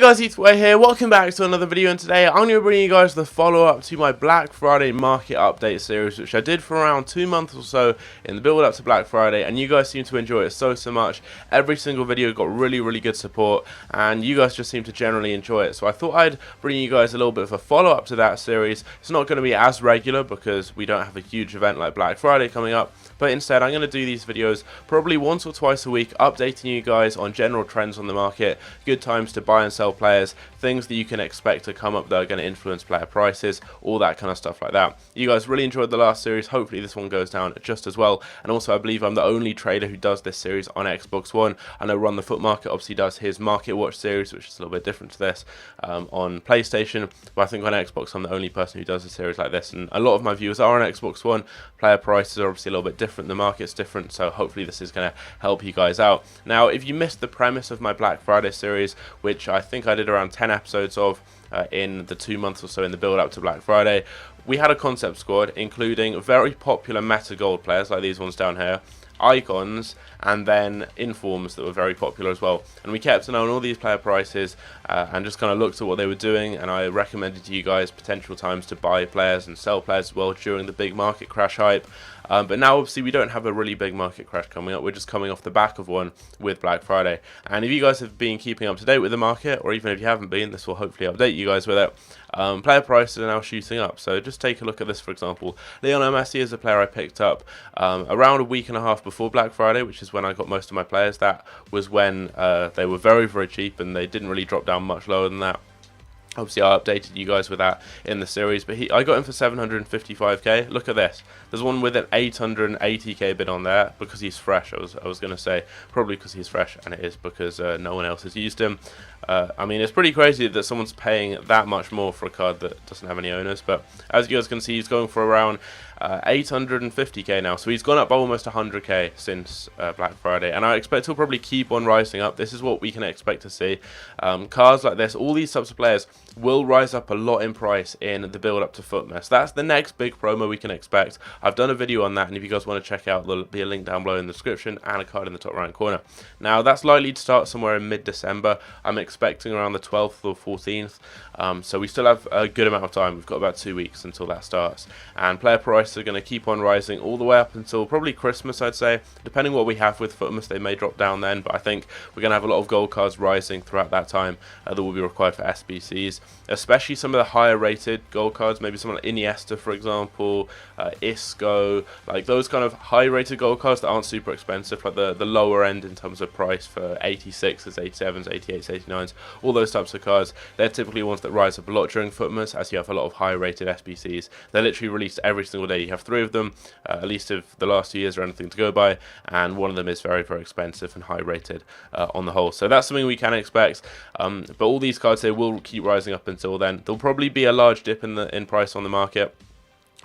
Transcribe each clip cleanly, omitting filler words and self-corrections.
Guys, Ethan here, welcome back to another video, and today I'm going to bring you guys the follow-up to my Black Friday market update series, which I did for around 2 months or so in the build up to Black Friday, and you guys seem to enjoy it so much. Every single video got really good support, and you guys just seem to generally enjoy it, so I thought I'd bring you guys a little bit of a follow-up to that series. It's not going to be as regular because we don't have a huge event like Black Friday coming up, but instead I'm going to do these videos probably once or twice a week, updating you guys on general trends on the market, good times to buy and sell players, things that you can expect to come up that are going to influence player prices, all that kind of stuff like that. You guys really enjoyed the last series. Hopefully this one goes down just as well. And also I believe I'm the only trader who does this series on Xbox One. I know Run the Foot Market obviously does his Market Watch series, which is a little bit different to this on PlayStation, but I think on Xbox I'm the only person who does a series like this, and a lot of my viewers are on Xbox One. Player prices are obviously a little bit different, the market's different, so hopefully this is going to help you guys out. Now, if you missed the premise of my Black Friday series, which I think I did around 10 episodes of in the 2 months or so in the build up to Black Friday, we had a concept squad including very popular meta gold players like these ones down here, icons, and then informs that were very popular as well, and we kept an eye on all these player prices and just kind of looked at what they were doing, and I recommended to you guys potential times to buy players and sell players as well during the big market crash hype. But now obviously we don't have a really big market crash coming up, we're just coming off the back of one with Black Friday, and if you guys have been keeping up to date with the market, or even if you haven't been, this will hopefully update you guys with it. Player prices are now shooting up, so just take a look at this. For example, Lionel Messi is a player I picked up around a week and a half before Black Friday, which is when I got most of my players. That was when they were very cheap and they didn't really drop down much lower than that. Obviously I updated you guys with that in the series, but I got him for 755k. Look at this, there's one with an 880k bid on there because he's fresh. I was going to say probably because he's fresh, and it is because no one else has used him. I mean, it's pretty crazy that someone's paying that much more for a card that doesn't have any owners, but as you guys can see, he's going for around 850k now, so he's gone up by almost 100k since Black Friday, and I expect he'll probably keep on rising up. This is what we can expect to see. Cards like this, all these types of players will rise up a lot in price in the build up to Footmas. That's the next big promo we can expect. I've done a video on that, and if you guys want to check out, there'll be a link down below in the description and a card in the top right corner. Now that's likely to start somewhere in mid-December. I'm expecting around the 12th or 14th, so we still have a good amount of time. We've got about 2 weeks until that starts, and player prices are going to keep on rising all the way up until probably Christmas, I'd say. Depending what we have with Footmas, they may drop down then, but I think we're going to have a lot of gold cards rising throughout that time that will be required for SBCs, especially some of the higher rated gold cards, maybe someone like Iniesta, for example, Isco, like those kind of high rated gold cards that aren't super expensive, like the lower end in terms of price for 86s, 87s, 88s, 89s, all those types of cards. They're typically ones that rise up a lot during Footmas, as you have a lot of high rated SBCs. They're literally released every single day. You have 3 of them, at least if the last 2 years are anything to go by, and one of them is very expensive and high rated on the whole. So that's something we can expect, but all these cards here will keep rising up until then. There'll probably be a large dip in price on the market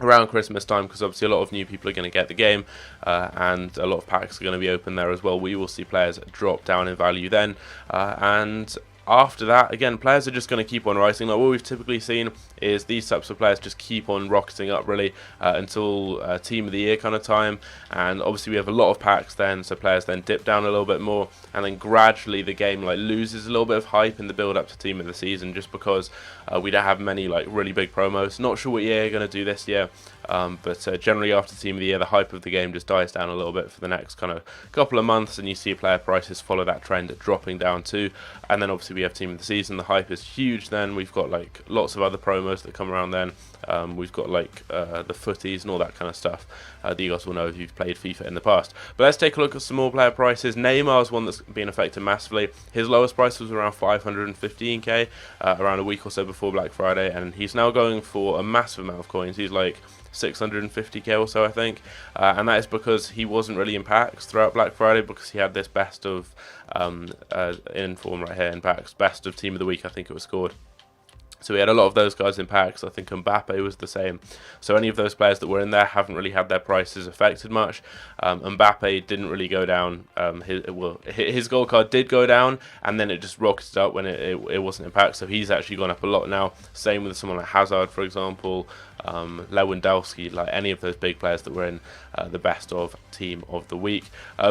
around Christmas time, because obviously a lot of new people are going to get the game, and a lot of packs are going to be open there as well. We will see players drop down in value then, and after that, again, players are just going to keep on rising. Like what we've typically seen is these types of players just keep on rocketing up really until team of the year kind of time, and obviously we have a lot of packs then, so players then dip down a little bit more, and then gradually the game like loses a little bit of hype in the build up to team of the season, just because we don't have many like really big promos. Not sure what EA are going to do this year, but generally after team of the year, the hype of the game just dies down a little bit for the next kind of couple of months, and you see player prices follow that trend, dropping down too. And then obviously we have team of the season, the hype is huge then. We've got like lots of other promos that come around then. We've got like the footies and all that kind of stuff that you guys will know if you've played FIFA in the past. But let's take a look at some more player prices. Neymar's one that's been affected massively. His lowest price was around 515k around a week or so before Black Friday, and he's now going for a massive amount of coins. He's like 650k or so, I think, and that is because he wasn't really in packs throughout Black Friday, because he had this best of in form right here in packs, best of team of the week, I think it was scored. So we had a lot of those guys in packs. I think Mbappe was the same. So any of those players that were in there haven't really had their prices affected much. Mbappe didn't really go down. His gold card did go down, and then it just rocketed up when it wasn't in packs. So he's actually gone up a lot now. Same with someone like Hazard, for example, Lewandowski, like any of those big players that were in the best of team of the week.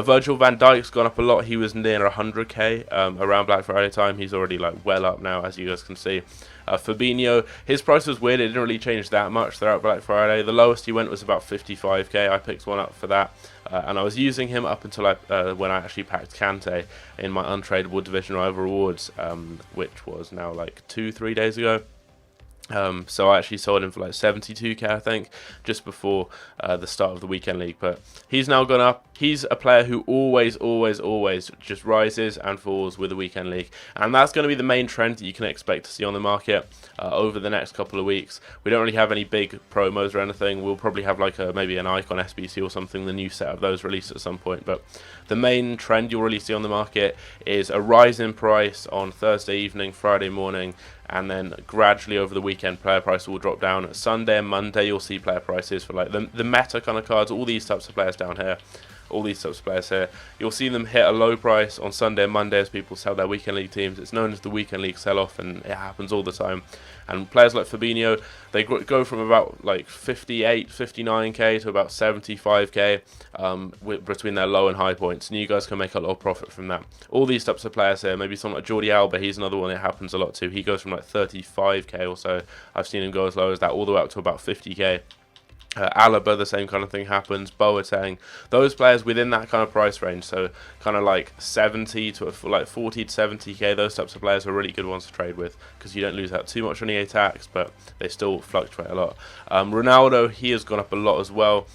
Virgil van Dijk's gone up a lot. He was near 100k around Black Friday time. He's already like well up now, as you guys can see. Fabinho, his price was weird. It didn't really change that much throughout Black Friday. The lowest he went was about 55k. I picked one up for that, and I was using him up until when I actually packed Kante in my untradeable division rival rewards, which was now like 2-3 days ago. So I actually sold him for like 72k, I think, just before the start of the weekend league. But he's now gone up. He's a player who always just rises and falls with the weekend league, and that's going to be the main trend that you can expect to see on the market over the next couple of weeks. We don't really have any big promos or anything. We'll probably have like maybe an Icon SBC or something, the new set of those released at some point. But the main trend you'll really see on the market is a rise in price on Thursday evening, Friday morning, and then gradually over the weekend player prices will drop down. Sunday and Monday you'll see player prices for like the meta kind of cards, all these types of players down here, all these types of players here. You'll see them hit a low price on Sunday and Monday as people sell their weekend league teams. It's known as the weekend league sell-off, and it happens all the time. And players like Fabinho, they go from about like 58, 59k to about 75k between their low and high points, and you guys can make a lot of profit from that. All these types of players here, maybe someone like Jordi Alba, he's another one. It happens a lot too. He goes from like 35k or so. I've seen him go as low as that, all the way up to about 50k. Alaba, the same kind of thing happens. Boateng, those players within that kind of price range, so kind of like 70 to like 40 to 70k, those types of players are really good ones to trade with because you don't lose out too much on EA tax, but they still fluctuate a lot. Ronaldo, he has gone up a lot as well.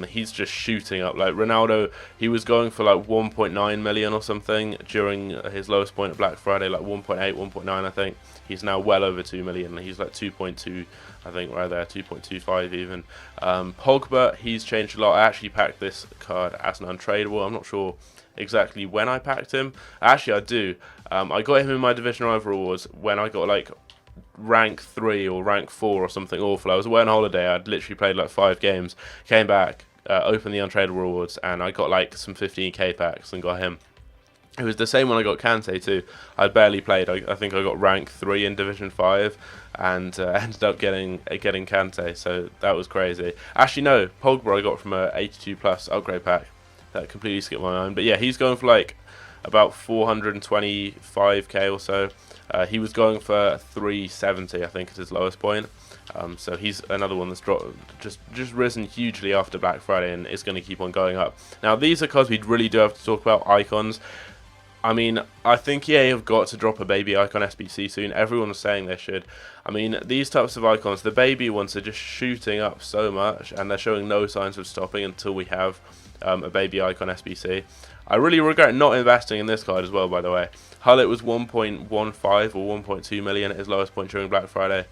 He's just shooting up. Like Ronaldo, he was going for like 1.9 million or something during his lowest point at Black Friday, like 1.8, 1.9, I think. He's now well over 2 million. He's like 2.2, I think, right there, 2.25 even. Pogba, he's changed a lot. I actually packed this card as an untradeable. I'm not sure exactly when I packed him. Actually, I do. I got him in my division rival rewards when I got like rank 3 or rank 4 or something awful. I was away on holiday. I'd literally played like 5 games, came back, opened the untradeable rewards, and I got like some 15k packs and got him. It was the same when I got Kante too. I barely played. I think I got rank 3 in Division 5 and ended up getting Kante, so that was crazy. Actually no, Pogba I got from a 82 plus upgrade pack. That completely skipped my mind. But yeah, he's going for like about 425k or so. He was going for 370, I think, at his lowest point. So he's another one that's just risen hugely after Black Friday and is going to keep on going up. Now these are cards we really do have to talk about. Icons. I mean, I think EA have got to drop a baby icon SBC soon. Everyone's saying they should. I mean, these types of icons, the baby ones, are just shooting up so much, and they're showing no signs of stopping until we have a baby icon SBC. I really regret not investing in this card as well, by the way. Hullet was 1.15 or 1.2 million at his lowest point during Black Friday.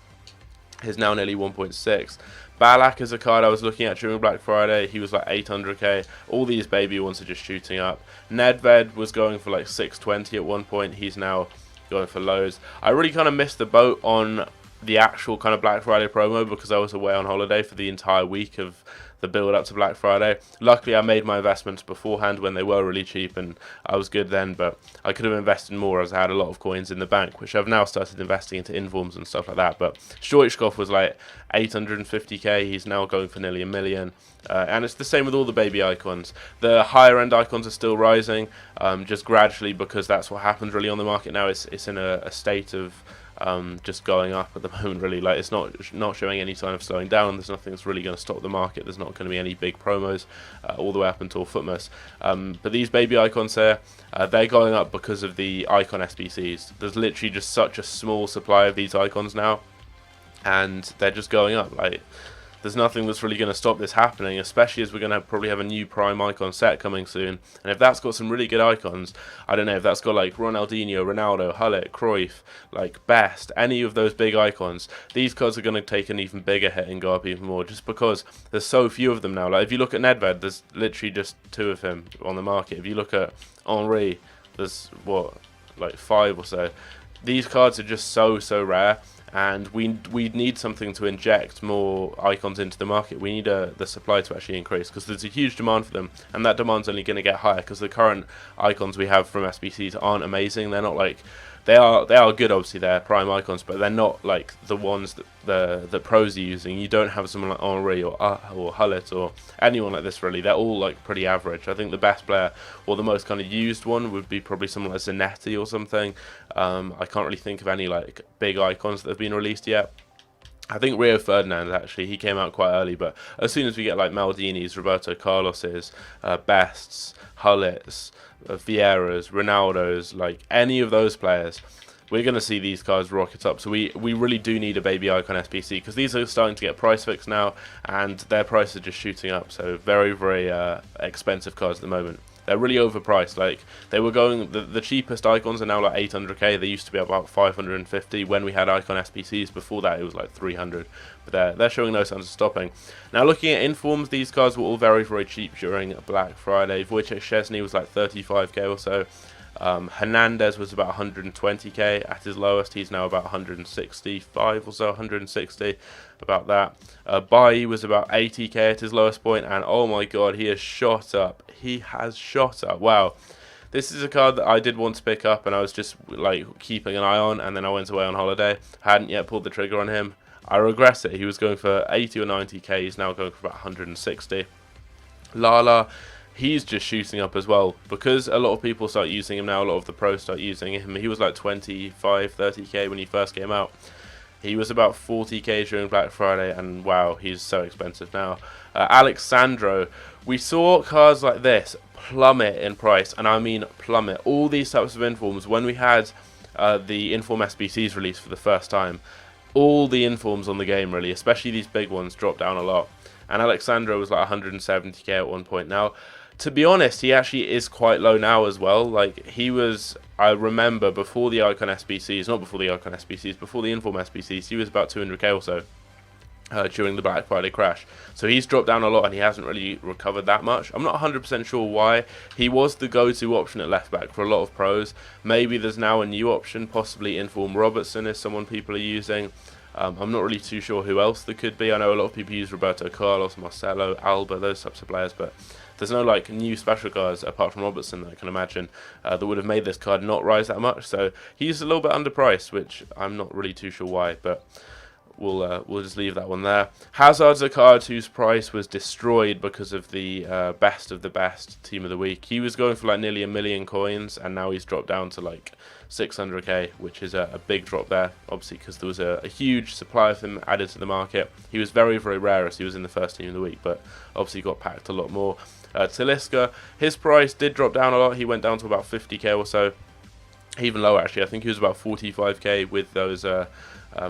He's now nearly 1.6. Balak is a card I was looking at during Black Friday. He was like 800k. All these baby ones are just shooting up. Nedved was going for like 620 at one point. He's now going for lows. I really kind of missed the boat on the actual kind of Black Friday promo because I was away on holiday for the entire week of the build up to Black Friday. Luckily I made my investments beforehand when they were really cheap and I was good then, but I could have invested more as I had a lot of coins in the bank, which I've now started investing into informs and stuff like that. But Stoichkov was like 850k, he's now going for nearly 1 million. And it's the same with all the baby icons. The higher end icons are still rising, just gradually, because that's what happens really on the market now. It's in a state of just going up at the moment, really. Like, it's not showing any sign of slowing down. There's nothing that's really going to stop the market. There's not going to be any big promos all the way up until Footmas. But these baby icons here, they're going up because of the icon SBCs. There's literally just such a small supply of these icons now, and they're just going up. Like, there's nothing that's really going to stop this happening, especially as we're going to probably have a new prime icon set coming soon. And if that's got some really good icons, I don't know, if that's got like Ronaldinho, Ronaldo, Hullet, Cruyff, like Best, any of those big icons, these cards are going to take an even bigger hit and go up even more, just because there's so few of them now. Like, if you look at Nedved, there's literally just 2 of him on the market. If you look at Henry, there's what, like 5 or so. These cards are just so rare, and we need something to inject more icons into the market. We need the supply to actually increase, because there's a huge demand for them, and that demand's only going to get higher because the current icons we have from SBCs aren't amazing. They're not like, they are good, obviously they're prime icons, but they're not like the ones that the pros are using. You don't have someone like Henry or Hullet or anyone like this really. They're all like pretty average. I think the best player, or the most kind of used one, would be probably someone like Zanetti or something. I can't really think of any like big icons that have been released yet. I think Rio Ferdinand, actually, he came out quite early, but as soon as we get like Maldini's, Roberto Carlos's, Best's, Hullet's, Vieira's, Ronaldo's, like any of those players, we're going to see these cards rocket up. So we really do need a baby icon SBC, because these are starting to get price fixed now, and their prices are just shooting up. So very, very expensive cards at the moment. They're really overpriced. Like, they were going, the cheapest icons are now like 800k. They used to be about 550 when we had icon SBCs. Before that, it was like 300. But they're showing no signs of stopping. Now, looking at informs, these cards were all very, very cheap during Black Friday. Wojciech Szczesny was like 35k or so. Hernandez was about 120k at his lowest. He's now about 165 or so, 160, about that. Bailly was about 80k at his lowest point, and oh my god, he has shot up. He has shot up. Wow. This is a card that I did want to pick up, and I was just like keeping an eye on, and then I went away on holiday. Hadn't yet pulled the trigger on him. I regret it. He was going for 80 or 90k. He's now going for about 160. Lala, he's just shooting up as well, because a lot of people start using him now. A lot of the pros start using him. He was like 25, 30k when he first came out. He was about 40k during Black Friday, and wow, he's so expensive now. Alexandro, we saw cards like this plummet in price, and I mean plummet. All these types of informs, when we had the inform SBCs released for the first time, all the informs on the game really, especially these big ones, dropped down a lot. And Alexandro was like 170k at one point. Now, to be honest, he actually is quite low now as well. Like, he was, I remember, before the Icon SBCs, not before the Icon SBCs, before the Inform SBCs, he was about 200k or so during the Black Friday crash. So he's dropped down a lot, and he hasn't really recovered that much. I'm not 100% sure why. He was the go-to option at left back for a lot of pros. Maybe there's now a new option, possibly Inform Robertson is someone people are using. I'm not really too sure who else there could be. I know a lot of people use Roberto Carlos, Marcelo, Alba, those types of players, but there's no like new special cards apart from Robertson that I can imagine that would have made this card not rise that much. So he's a little bit underpriced, which I'm not really too sure why, but we'll just leave that one there. Hazard's a card whose price was destroyed because of the best of the best team of the week. He was going for like nearly 1 million coins, and now he's dropped down to like 600k, which is a big drop there, obviously, because there was a huge supply of him added to the market. He was very, very rare as he was in the first team of the week, but obviously got packed a lot more. Talisca, his price did drop down a lot. He went down to about 50k or so, even lower actually. I think he was about 45k with those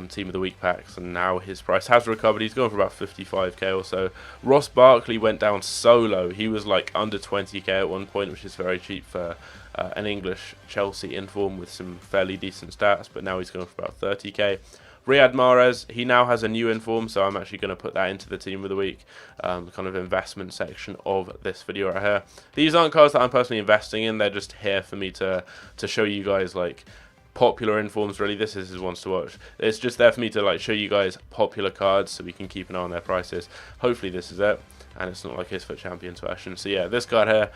team of the week packs, and now his price has recovered. He's going for about 55k or so. Ross Barkley went down so low. He was like under 20k at one point, which is very cheap for an English Chelsea inform with some fairly decent stats, but now he's going for about 30k. Riyad Mahrez, he now has a new inform, so I'm actually going to put that into the team of the week, kind of investment section of this video right here. These aren't cards that I'm personally investing in. They're just here for me to show you guys like popular informs. Really, this is ones to watch. It's just there for me to like show you guys popular cards so we can keep an eye on their prices. Hopefully this is it, and it's not like his FUT Champions version. So yeah, this card here,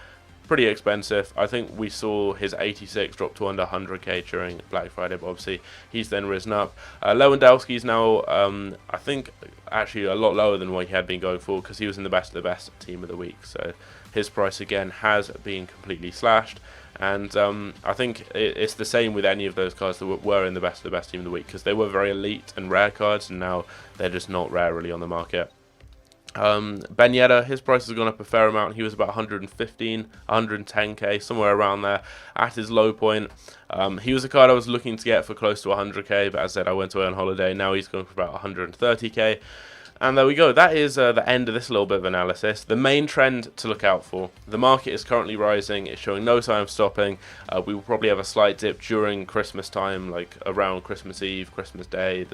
pretty expensive. I think we saw his 86 drop to under 100k during Black Friday, but obviously he's then risen up. Lewandowski's now I think actually a lot lower than what he had been going for, because he was in the best of the best team of the week, so his price again has been completely slashed. And I think it's the same with any of those cards that were in the best of the best team of the week, because they were very elite and rare cards, and now they're just not rare really on the market. Ben Yedder, his price has gone up a fair amount. He was about 115, 110k, somewhere around there at his low point. He was a card I was looking to get for close to 100k, but as I said, I went away on holiday. Now he's going for about 130k. And there we go. That is the end of this little bit of analysis. The main trend to look out for. The market is currently rising. It's showing no sign of stopping. We will probably have a slight dip during Christmas time, like around Christmas Eve, Christmas Day,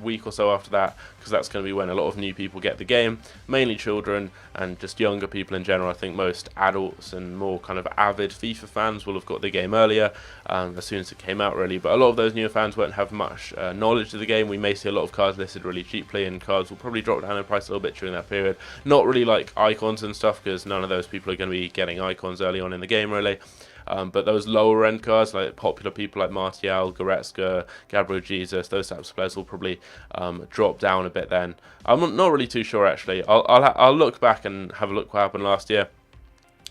week or so after that, because that's going to be when a lot of new people get the game, mainly children and just younger people in general. I think most adults and more kind of avid FIFA fans will have got the game earlier, as soon as it came out really, but a lot of those newer fans won't have much knowledge of the game. We may see a lot of cards listed really cheaply, and cards will probably drop down in price a little bit during that period. Not really like icons and stuff, because none of those people are going to be getting icons early on in the game really. But those lower end cards, like popular people like Martial, Goretzka, Gabriel Jesus, those types of players will probably drop down a bit then. I'm not really too sure actually. I'll look back and have a look what happened last year.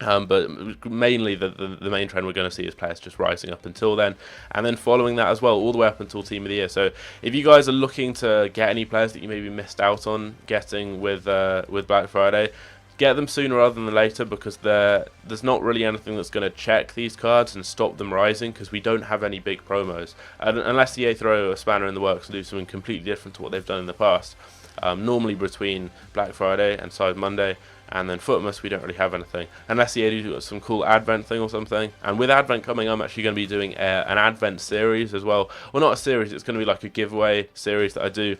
But mainly the main trend we're going to see is players just rising up until then, and then following that as well all the way up until Team of the Year. So if you guys are looking to get any players that you maybe missed out on getting with Black Friday, get them sooner rather than later, because there's not really anything that's going to check these cards and stop them rising, because we don't have any big promos. Unless EA throw a spanner in the works and do something completely different to what they've done in the past. Normally between Black Friday and Cyber Monday and then Footmas, we don't really have anything, unless EA do some cool Advent thing or something. And with Advent coming, I'm actually going to be doing an Advent series as well. Well, not a series, it's going to be like a giveaway series that I do.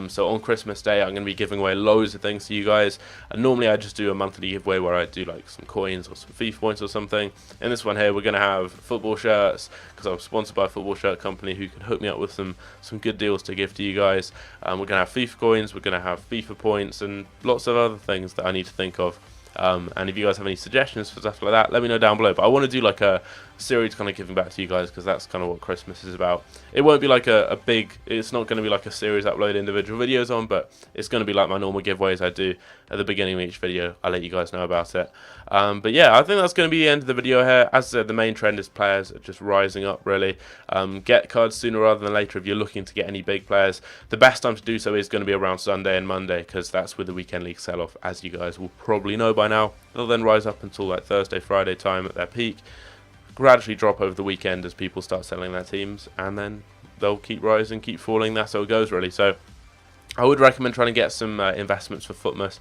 So on Christmas Day, I'm going to be giving away loads of things to you guys. And normally I just do a monthly giveaway where I do like some coins or some FIFA points or something. In this one here, we're going to have football shirts, because I'm sponsored by a football shirt company who can hook me up with some good deals to give to you guys. We're going to have FIFA coins, we're going to have FIFA points, and lots of other things that I need to think of. And if you guys have any suggestions for stuff like that, let me know down below. But I want to do like a series kind of giving back to you guys, because that's kind of what Christmas is about. It won't be like a big, it's not going to be like a series I upload individual videos on, but it's going to be like my normal giveaways I do at the beginning of each video. I'll let you guys know about it. But yeah, I think that's going to be the end of the video here. As I said, the main trend is players just rising up really. Get cards sooner rather than later if you're looking to get any big players. The best time to do so is going to be around Sunday and Monday, because that's with the weekend league sell-off, as you guys will probably know by now. They'll then rise up until like Thursday, Friday time at their peak, gradually drop over the weekend as people start selling their teams, and then they'll keep rising, keep falling. That's how it goes really. So I would recommend trying to get some investments for Footmas.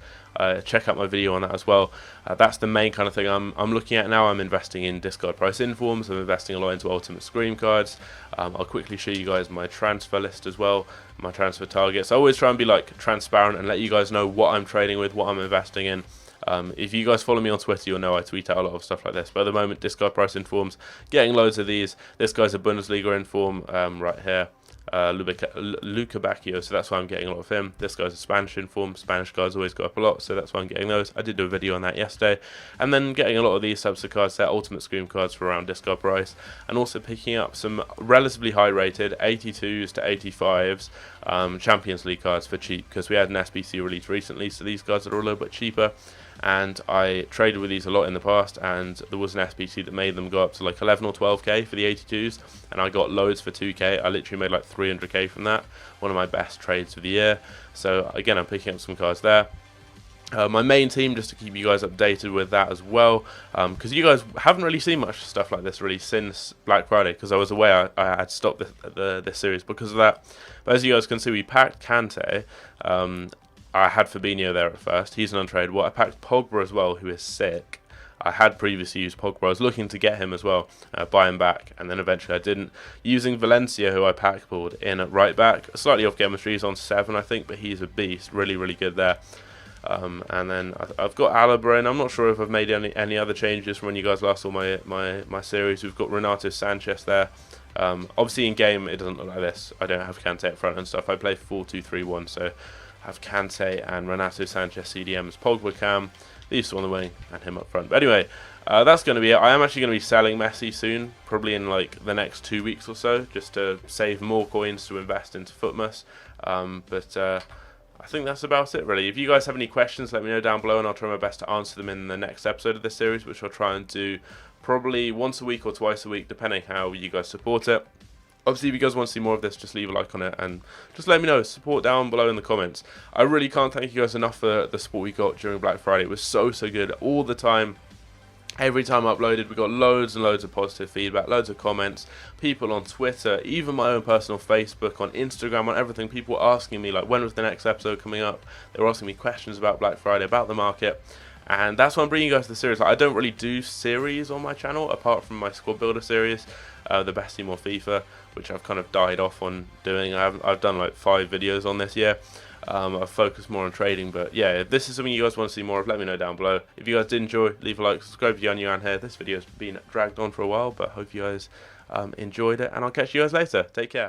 Check out my video on that as well. That's the main kind of thing I'm looking at now. I'm investing in discard price informs. I'm investing a lot into Ultimate Scream cards. I'll quickly show you guys my transfer list as well, my transfer targets. I always try and be like transparent and let you guys know what I'm trading with, what I'm investing in. If you guys follow me on Twitter, you'll know I tweet out a lot of stuff like this. But at the moment, discard price informs, getting loads of these. This guy's a Bundesliga inform right here, Luca Bacchio, so that's why I'm getting a lot of him. This guy's a Spanish inform. Spanish guys always go up a lot, so that's why I'm getting those. I did do a video on that yesterday. And then getting a lot of these types of cards, they're Ultimate Scream cards for around discard price. And also picking up some relatively high rated 82s to 85s Champions League cards for cheap, because we had an SBC release recently, so these guys are a little bit cheaper. And I traded with these a lot in the past, and there was an SBC that made them go up to like 11 or 12k for the 82s, and I got loads for 2k. I literally made like 300k from that. One of my best trades of the year. So again, I'm picking up some cards there. My main team, just to keep you guys updated with that as well, because you guys haven't really seen much stuff like this really since Black Friday, because I was aware I had stopped this series because of that. But as you guys can see, we packed Kante. I had Fabinho there at first. He's an untradeable. I packed Pogba as well, who is sick. I had previously used Pogba. I was looking to get him as well, buy him back, and then eventually I didn't. Using Valencia, who I pack pulled in at right back. Slightly off chemistry. He's on 7, I think, but he's a beast. Really, really good there. And then I've got Alaba, and I'm not sure if I've made any other changes from when you guys last saw my series. We've got Renato Sanchez there. Obviously in game it doesn't look like this. I don't have Kante up front and stuff. I play 4-2-3-1, so have Kante and Renato Sanchez CDMs, Pogba Cam, these two on the wing, and him up front. But anyway, that's going to be it. I am actually going to be selling Messi soon, probably in like the next 2 weeks or so, just to save more coins to invest into Footmas. I think that's about it really. If you guys have any questions, let me know down below, and I'll try my best to answer them in the next episode of this series, which I'll try and do probably once a week or twice a week, depending how you guys support it. Obviously, if you guys want to see more of this, just leave a like on it and just let me know. Support down below in the comments. I really can't thank you guys enough for the support we got during Black Friday. It was so good all the time. Every time I uploaded, we got loads and loads of positive feedback, loads of comments, people on Twitter, even my own personal Facebook, on Instagram, on everything. People were asking me, like, when was the next episode coming up? They were asking me questions about Black Friday, about the market. And that's why I'm bringing you guys to the series. Like, I don't really do series on my channel apart from my squad builder series. the best team on FIFA, which I've kind of died off on doing. I've done like 5 videos on this year. I've focused more on trading, but yeah, if this is something you guys want to see more of, let me know down below. If you guys did enjoy, leave a like, subscribe if you're new around here. This video's been dragged on for a while, but hope you guys enjoyed it, and I'll catch you guys later. Take care.